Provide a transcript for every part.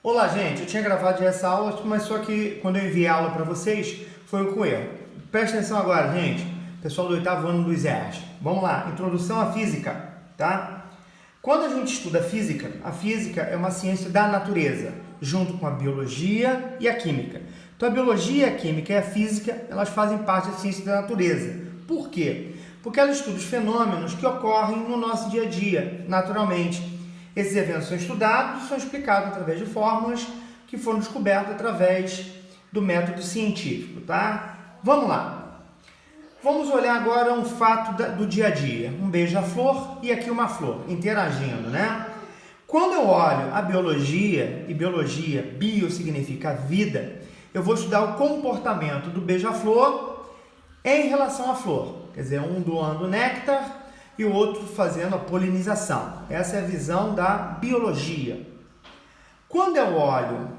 Olá, gente, eu tinha gravado já essa aula, mas só que quando eu enviei a aula para vocês, foi com erro. Presta atenção agora, gente, pessoal do oitavo ano dos EAs. Vamos lá, introdução à física, tá? Quando a gente estuda física, a física é uma ciência da natureza, junto com a biologia e a química. Então a biologia, a química e a física, elas fazem parte da ciência da natureza. Por quê? Porque ela estuda os fenômenos que ocorrem no nosso dia a dia, naturalmente. Esses eventos são estudados e são explicados através de fórmulas que foram descobertas através do método científico, tá? Vamos lá. Vamos olhar agora um fato do dia a dia. Um beija-flor e aqui uma flor, interagindo, né? Quando eu olho a biologia, e biologia, bio significa vida, eu vou estudar o comportamento do beija-flor em relação à flor. Quer dizer, um doando néctar e o outro fazendo a polinização. Essa é a visão da biologia. Quando eu olho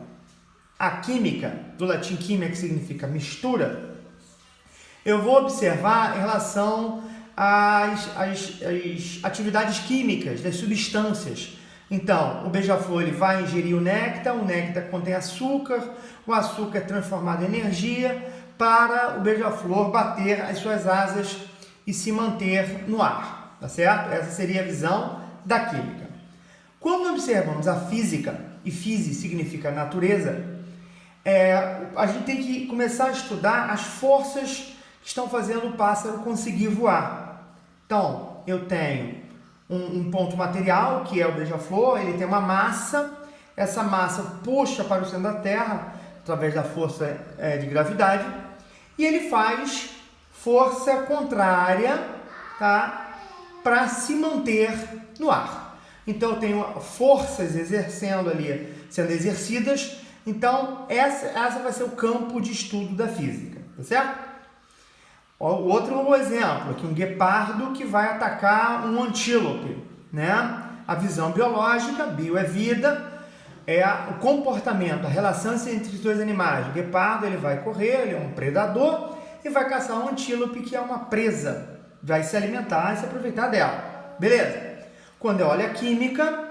a química, do latim química, que significa mistura, eu vou observar em relação às atividades químicas das substâncias. Então, o beija-flor ele vai ingerir o néctar contém açúcar, o açúcar é transformado em energia para o beija-flor bater as suas asas e se manter no ar. Tá certo? Essa seria a visão da química. Quando observamos a física, e física significa natureza, a gente tem que começar a estudar as forças que estão fazendo o pássaro conseguir voar. Então, eu tenho um ponto material, que é o beija-flor, ele tem uma massa, essa massa puxa para o centro da Terra, através da força de gravidade, e ele faz força contrária, tá? Para se manter no ar. Então eu tenho forças exercendo ali, sendo exercidas. Então essa vai ser o campo de estudo da física, tá certo? Outro exemplo aqui, um guepardo que vai atacar um antílope, né? A visão biológica, bio é vida, é o comportamento, a relação entre os dois animais. O guepardo ele vai correr, ele é um predador e vai caçar um antílope que é uma presa. Vai se alimentar e se aproveitar dela. Beleza? Quando eu olho a química,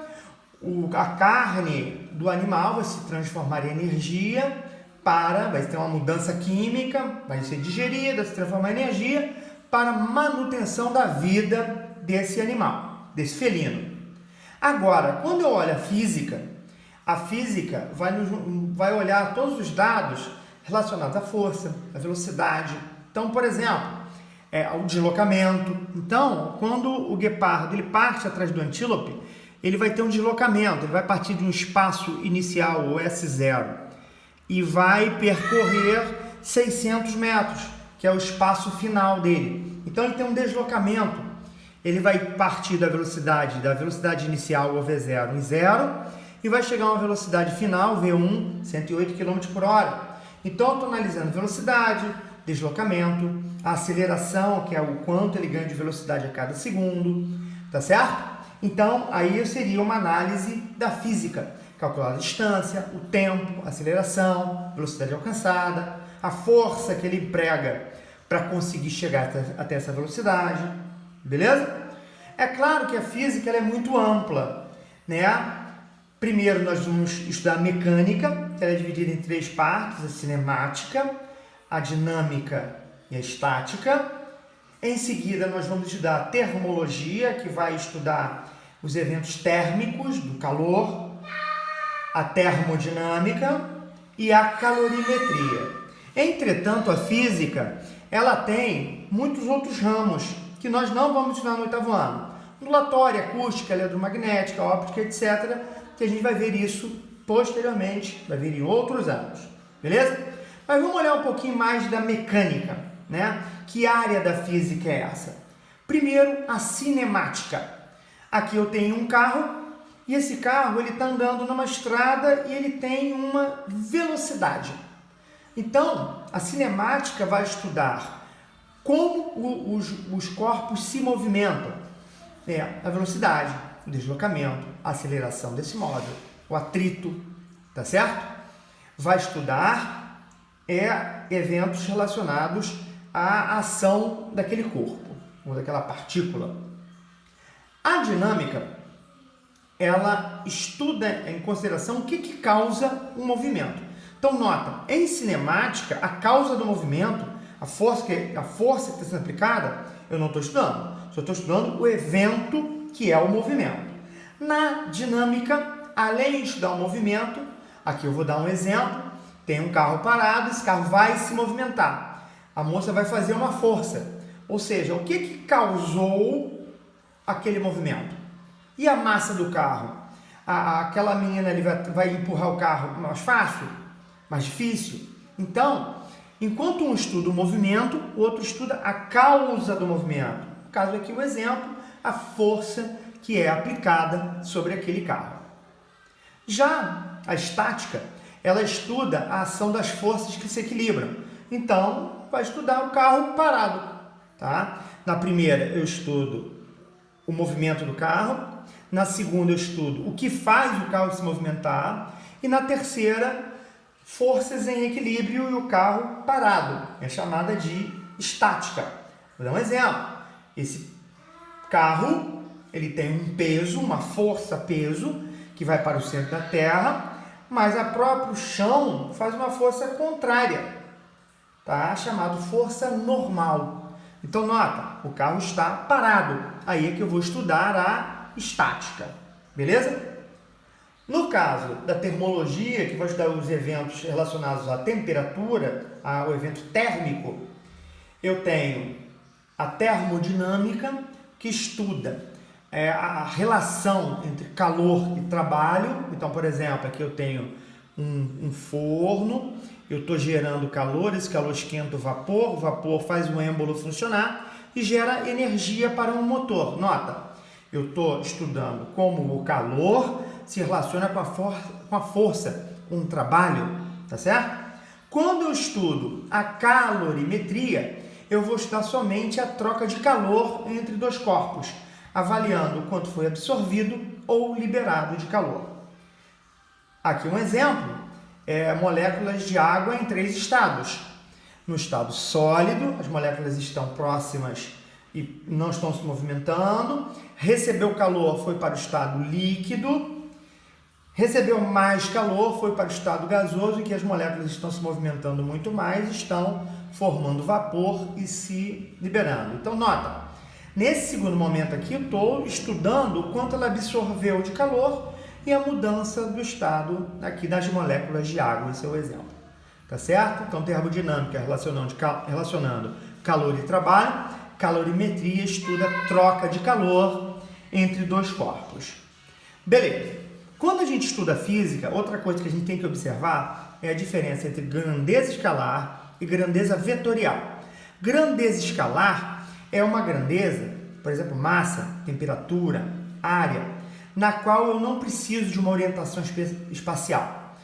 a carne do animal vai se transformar em energia vai ter uma mudança química, vai ser digerida, se transformar em energia para manutenção da vida desse animal, desse felino. Agora, quando eu olho a física vai olhar todos os dados relacionados à força, à velocidade. Então, por exemplo, o deslocamento. Então, quando o guepardo ele parte atrás do antílope, ele vai ter um deslocamento, ele vai partir de um espaço inicial, o S0, e vai percorrer 600 metros, que é o espaço final dele. Então, ele tem um deslocamento, ele vai partir da velocidade inicial, o V0, em 0, e vai chegar a uma velocidade final, V1, 108 km por hora. Então, eu estou analisando velocidade, deslocamento, a aceleração, que é o quanto ele ganha de velocidade a cada segundo, tá certo? Então, aí seria uma análise da física, calcular a distância, o tempo, a aceleração, velocidade alcançada, a força que ele emprega para conseguir chegar até essa velocidade, beleza? É claro que a física ela é muito ampla, né? Primeiro nós vamos estudar a mecânica, que ela é dividida em 3 partes, a cinemática, a dinâmica e a estática. Em seguida, nós vamos estudar a termologia, que vai estudar os eventos térmicos do calor, a termodinâmica e a calorimetria. Entretanto, a física, ela tem muitos outros ramos que nós não vamos estudar no oitavo ano. Ondulatória, acústica, eletromagnética, óptica, etc., que a gente vai ver isso posteriormente, vai ver em outros anos. Beleza? Mas vamos olhar um pouquinho mais da mecânica, né? Que área da física é essa? Primeiro, a cinemática. Aqui eu tenho um carro e esse carro ele está andando numa estrada e ele tem uma velocidade. Então, a cinemática vai estudar como os corpos se movimentam. A velocidade, o deslocamento, a aceleração desse móvel, o atrito, tá certo? Vai estudar eventos relacionados à ação daquele corpo, ou daquela partícula. A dinâmica ela estuda em consideração o que causa um movimento. Então, nota, em cinemática, a causa do movimento, a força que está sendo aplicada, eu não estou estudando. Só estou estudando o evento que é o movimento. Na dinâmica, além de estudar o movimento, aqui eu vou dar um exemplo, tem um carro parado, esse carro vai se movimentar. A moça vai fazer uma força, ou seja, o que causou aquele movimento? E a massa do carro? Aquela menina ali vai empurrar o carro mais fácil? Mais difícil? Então, enquanto um estuda o movimento, o outro estuda a causa do movimento. No caso aqui, o exemplo, a força que é aplicada sobre aquele carro. Já a estática, ela estuda a ação das forças que se equilibram. Então, vai estudar o carro parado. Tá? Na primeira, eu estudo o movimento do carro. Na segunda, eu estudo o que faz o carro se movimentar. E na terceira, forças em equilíbrio e o carro parado. É chamada de estática. Vou dar um exemplo. Esse carro, ele tem um peso, uma força-peso, que vai para o centro da Terra, mas o próprio chão faz uma força contrária, tá? Chamado força normal. Então, nota, o carro está parado. Aí é que eu vou estudar a estática, beleza? No caso da termologia, que vai estudar os eventos relacionados à temperatura, ao evento térmico, eu tenho a termodinâmica, que estuda a relação entre calor e trabalho. Então, por exemplo, aqui eu tenho um forno, eu estou gerando calor, esse calor esquenta o vapor faz o êmbolo funcionar e gera energia para um motor. Nota, eu estou estudando como o calor se relaciona com a força, com o trabalho, tá certo? Quando eu estudo a calorimetria, eu vou estudar somente a troca de calor entre dois corpos, avaliando o quanto foi absorvido ou liberado de calor. Aqui um exemplo, moléculas de água em 3 estados. No estado sólido, as moléculas estão próximas e não estão se movimentando. Recebeu calor, foi para o estado líquido. Recebeu mais calor, foi para o estado gasoso, em que as moléculas estão se movimentando muito mais, estão formando vapor e se liberando. Então, nota, nesse segundo momento aqui, eu estou estudando o quanto ela absorveu de calor e a mudança do estado aqui das moléculas de água, esse é o exemplo. Tá certo? Então, termodinâmica relacionando calor e trabalho, calorimetria estuda troca de calor entre dois corpos. Beleza. Quando a gente estuda física, outra coisa que a gente tem que observar é a diferença entre grandeza escalar e grandeza vetorial. Grandeza escalar é uma grandeza, por exemplo, massa, temperatura, área, na qual eu não preciso de uma orientação espacial.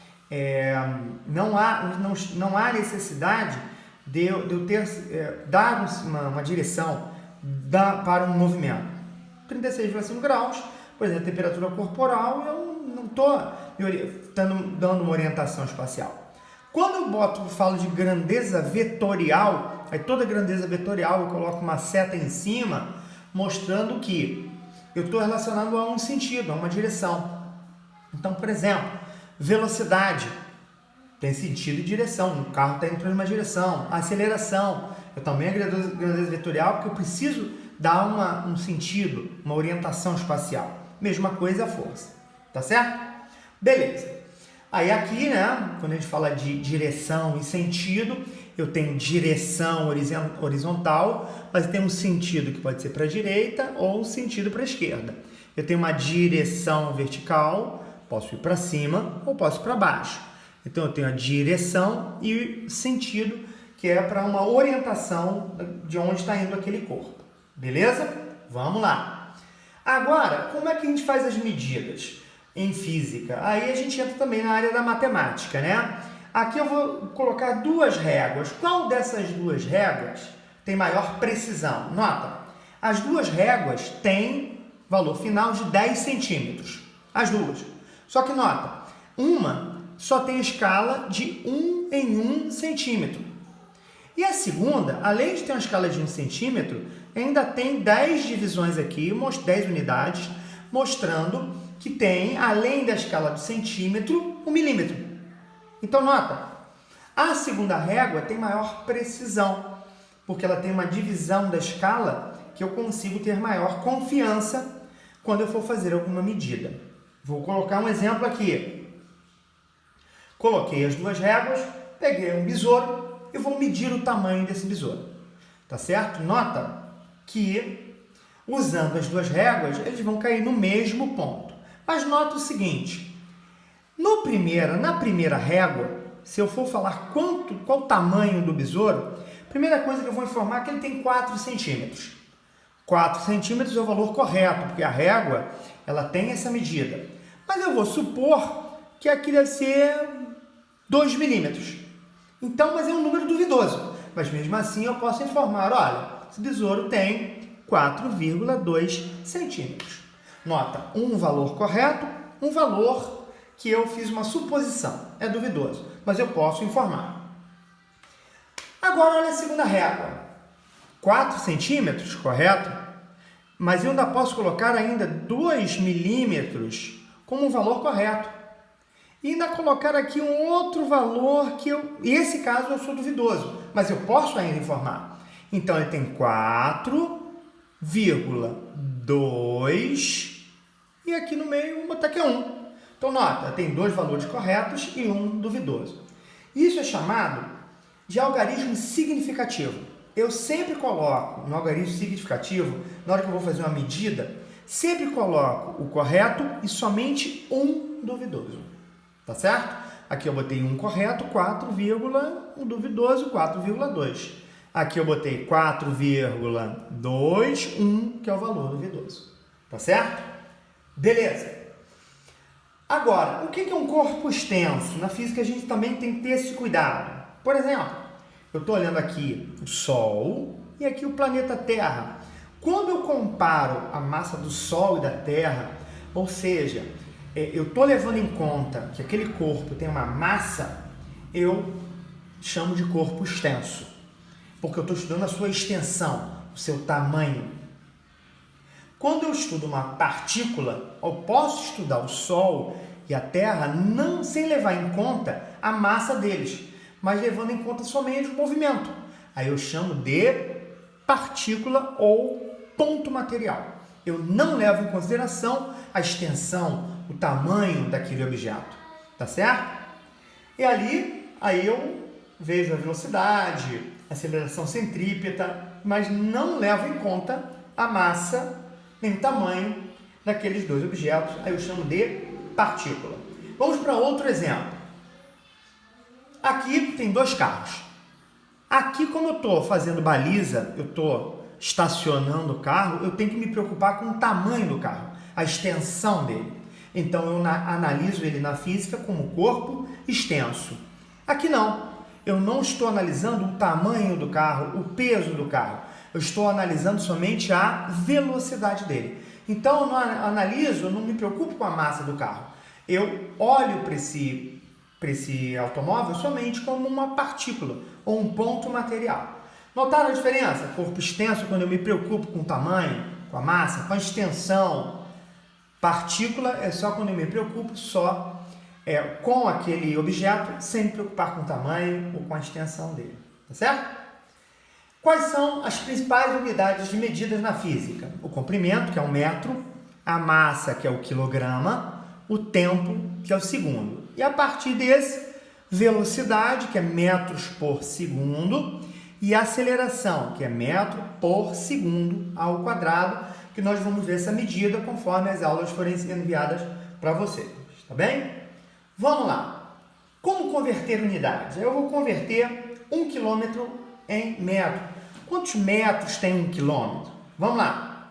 Não há necessidade de eu dar uma direção para um movimento. 36,5 graus, por exemplo, a temperatura corporal, eu não estou dando uma orientação espacial. Quando eu falo de grandeza vetorial, aí toda grandeza vetorial eu coloco uma seta em cima, mostrando que eu estou relacionado a um sentido, a uma direção. Então, por exemplo, velocidade tem sentido e direção, o carro está indo em uma direção. Aceleração, eu também é grandeza vetorial, porque eu preciso dar um sentido, uma orientação espacial. Mesma coisa a força, tá certo? Beleza. Aí aqui, né, quando a gente fala de direção e sentido, eu tenho direção horizontal, mas tem um sentido que pode ser para a direita ou um sentido para a esquerda. Eu tenho uma direção vertical, posso ir para cima ou posso ir para baixo. Então eu tenho a direção e sentido, que é para uma orientação de onde está indo aquele corpo. Beleza? Vamos lá. Agora, como é que a gente faz as medidas em física? Aí a gente entra também na área da matemática, né? Aqui eu vou colocar 2 réguas. Qual dessas 2 réguas tem maior precisão? Nota, as 2 réguas têm valor final de 10 centímetros. As 2. Só que nota, uma só tem escala de 1 em 1 centímetro. E a segunda, além de ter uma escala de 1 centímetro, ainda tem 10 divisões aqui, 10 unidades, mostrando que tem, além da escala do centímetro, o milímetro. Então, nota, a segunda régua tem maior precisão, porque ela tem uma divisão da escala que eu consigo ter maior confiança quando eu for fazer alguma medida. Vou colocar um exemplo aqui. Coloquei as duas réguas, peguei um besouro e vou medir o tamanho desse besouro. Tá certo? Nota que, usando as duas réguas, eles vão cair no mesmo ponto. Mas nota o seguinte, na primeira régua, se eu for falar qual o tamanho do besouro, a primeira coisa que eu vou informar é que ele tem 4 centímetros. 4 centímetros é o valor correto, porque a régua ela tem essa medida. Mas eu vou supor que aqui deve ser 2 milímetros. Então, mas é um número duvidoso. Mas mesmo assim eu posso informar, olha, esse besouro tem 4,2 centímetros. Nota, um valor correto, um valor que eu fiz uma suposição. É duvidoso, mas eu posso informar. Agora, olha a segunda régua. 4 centímetros, correto? Mas eu ainda posso colocar ainda 2 milímetros como um valor correto. E ainda colocar aqui um outro valor que esse caso eu sou duvidoso, mas eu posso ainda informar. Então, ele tem 4,2 e aqui no meio vou botar que é 1. Então, nota, tem 2 valores corretos e um duvidoso. Isso é chamado de algarismo significativo. Eu sempre coloco no algarismo significativo, na hora que eu vou fazer uma medida, sempre coloco o correto e somente um duvidoso. Tá certo? Aqui eu botei um correto, 4, um duvidoso, 4,2. Aqui eu botei 4,2, 1, que é o valor duvidoso. Tá certo? Beleza. Agora, o que é um corpo extenso? Na física a gente também tem que ter esse cuidado. Por exemplo, eu estou olhando aqui o Sol e aqui o planeta Terra. Quando eu comparo a massa do Sol e da Terra, ou seja, eu estou levando em conta que aquele corpo tem uma massa, eu chamo de corpo extenso, porque eu estou estudando a sua extensão, o seu tamanho. Quando eu estudo uma partícula, eu posso estudar o Sol e a Terra não sem levar em conta a massa deles, mas levando em conta somente o movimento. Aí eu chamo de partícula ou ponto material. Eu não levo em consideração a extensão, o tamanho daquele objeto, tá certo? E aí eu vejo a velocidade, a aceleração centrípeta, mas não levo em conta a massa nem o tamanho daqueles dois objetos, aí eu chamo de partícula. Vamos para outro exemplo. Aqui tem 2 carros. Aqui, como eu estou fazendo baliza, eu estou estacionando o carro, eu tenho que me preocupar com o tamanho do carro, a extensão dele. Então, eu analiso ele na física como corpo extenso. Aqui não. Eu não estou analisando o tamanho do carro, o peso do carro. Eu estou analisando somente a velocidade dele. Então, eu não analiso, eu não me preocupo com a massa do carro. Eu olho para esse automóvel somente como uma partícula ou um ponto material. Notaram a diferença? Corpo extenso, quando eu me preocupo com o tamanho, com a massa, com a extensão. Partícula é só quando eu me preocupo só com aquele objeto, sem me preocupar com o tamanho ou com a extensão dele. Tá certo? Quais são as principais unidades de medidas na física? O comprimento, que é o metro, a massa, que é o quilograma, o tempo, que é o segundo. E a partir desse, velocidade, que é metros por segundo, e aceleração, que é metro por segundo ao quadrado, que nós vamos ver essa medida conforme as aulas forem enviadas para vocês. Tá bem? Vamos lá. Como converter unidades? Eu vou converter 1 quilômetro em metro. Quantos metros tem 1 quilômetro? Vamos lá.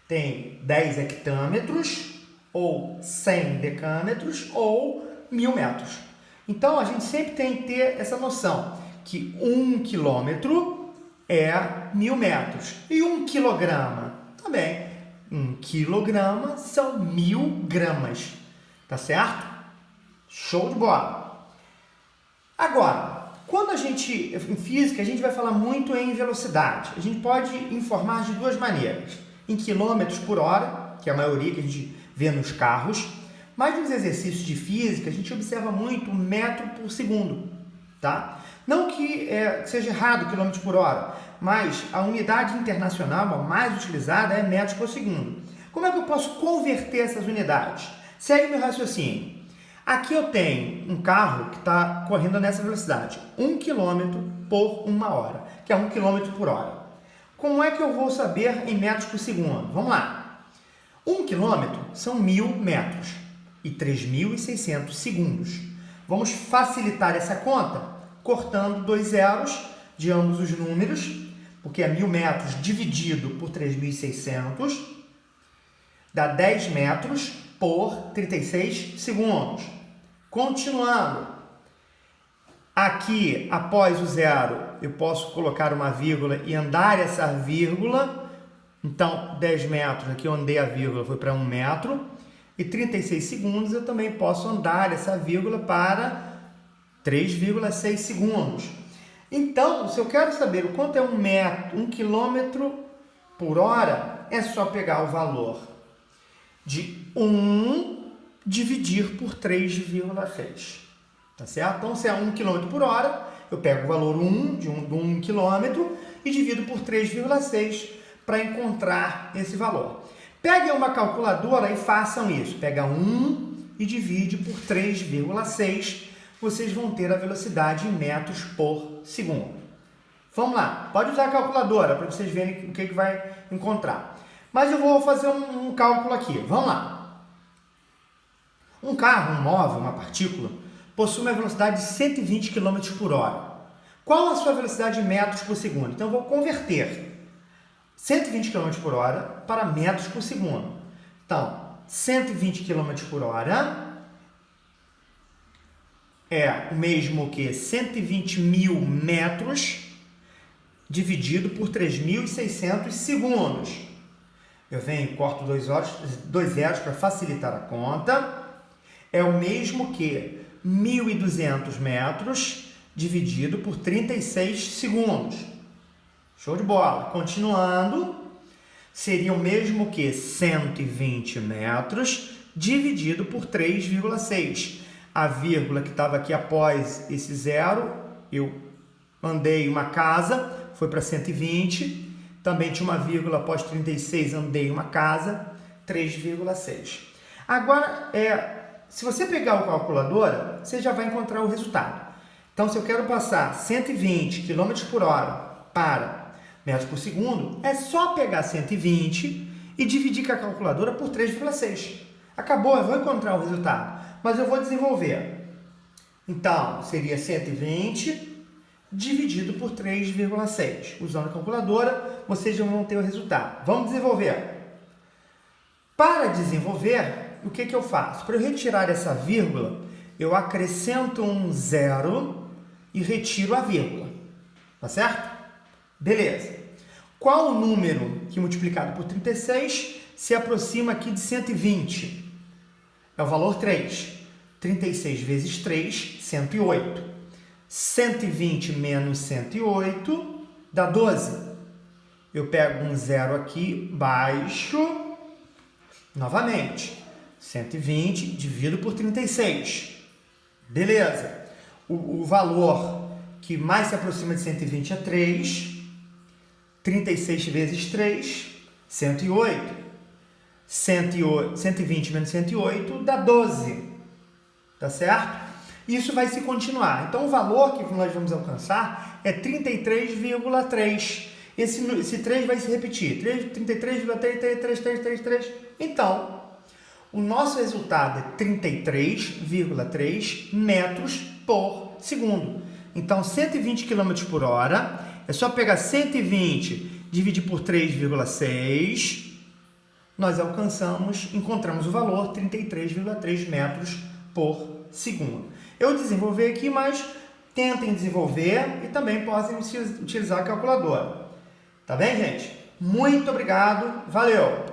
Tem 10 hectômetros, ou 100 decâmetros, ou 1000 metros. Então, a gente sempre tem que ter essa noção, que 1 quilômetro é 1000 metros. E 1 quilograma também. 1 quilograma são 1000 gramas. Tá certo? Show de bola. Agora, em física, a gente vai falar muito em velocidade. A gente pode informar de duas maneiras. Em quilômetros por hora, que é a maioria que a gente vê nos carros, mas nos exercícios de física a gente observa muito o metro por segundo, tá? Não que seja errado quilômetro por hora, mas a unidade internacional a mais utilizada é metros por segundo. Como é que eu posso converter essas unidades? Segue meu raciocínio. Aqui eu tenho um carro que está correndo nessa velocidade, 1 km por 1 hora, que é 1 km por hora. Como é que eu vou saber em metros por segundo? Vamos lá. 1 km são 1.000 metros e 3.600 segundos. Vamos facilitar essa conta cortando 2 zeros de ambos os números, porque é 1.000 metros dividido por 3.600, dá 10 metros por 36 segundos. Continuando, aqui após o zero eu posso colocar uma vírgula e andar essa vírgula, então 10 metros, aqui eu andei a vírgula, foi para 1 metro, e 36 segundos eu também posso andar essa vírgula para 3,6 segundos. Então, se eu quero saber o quanto é 1 quilômetro por hora, é só pegar o valor de 1 dividir por 3,6. Tá certo? Então, se é 1 km por hora, eu pego o valor 1 de 1 km e divido por 3,6 para encontrar esse valor. Peguem uma calculadora e façam isso. Pega 1 e divide por 3,6. Vocês vão ter a velocidade em metros por segundo. Vamos lá. Pode usar a calculadora para vocês verem o que vai encontrar. Mas eu vou fazer um cálculo aqui. Vamos lá. Um carro, um móvel, uma partícula, possui uma velocidade de 120 km por hora. Qual a sua velocidade em metros por segundo? Então, eu vou converter 120 km por hora para metros por segundo. Então, 120 km por hora é o mesmo que 120.000 metros dividido por 3.600 segundos. Eu venho e corto 2 zeros para facilitar a conta. É o mesmo que 1.200 metros dividido por 36 segundos. Show de bola. Continuando, seria o mesmo que 120 metros dividido por 3,6. A vírgula que estava aqui após esse zero, eu andei uma casa, foi para 120. Também tinha uma vírgula após 36, andei uma casa, 3,6. Agora, se você pegar a calculadora, você já vai encontrar o resultado. Então, se eu quero passar 120 km por hora para metros por segundo, é só pegar 120 e dividir com a calculadora por 3,6. Acabou, eu vou encontrar o resultado. Mas eu vou desenvolver. Então, seria 120 dividido por 3,6. Usando a calculadora, vocês já vão ter o resultado. Vamos desenvolver. Para desenvolver, o que eu faço? Para eu retirar essa vírgula, eu acrescento um zero e retiro a vírgula. Tá certo? Beleza. Qual o número que multiplicado por 36 se aproxima aqui de 120? É o valor 3. 36 vezes 3, 108. 120 menos 108 dá 12. Eu pego um zero aqui, baixo, novamente. 120 divido por 36. Beleza. O valor que mais se aproxima de 120 é 3. 36 vezes 3, 108. 120 menos 108 dá 12. Tá certo? Isso vai se continuar. Então, o valor que nós vamos alcançar é 33,3. Esse 3 vai se repetir. 33,3. Então, o nosso resultado é 33,3 metros por segundo. Então, 120 km por hora, é só pegar 120 dividir por 3,6, nós encontramos o valor 33,3 metros por segundo. Eu desenvolvi aqui, mas tentem desenvolver e também podem utilizar a calculadora. Tá bem, gente? Muito obrigado, valeu!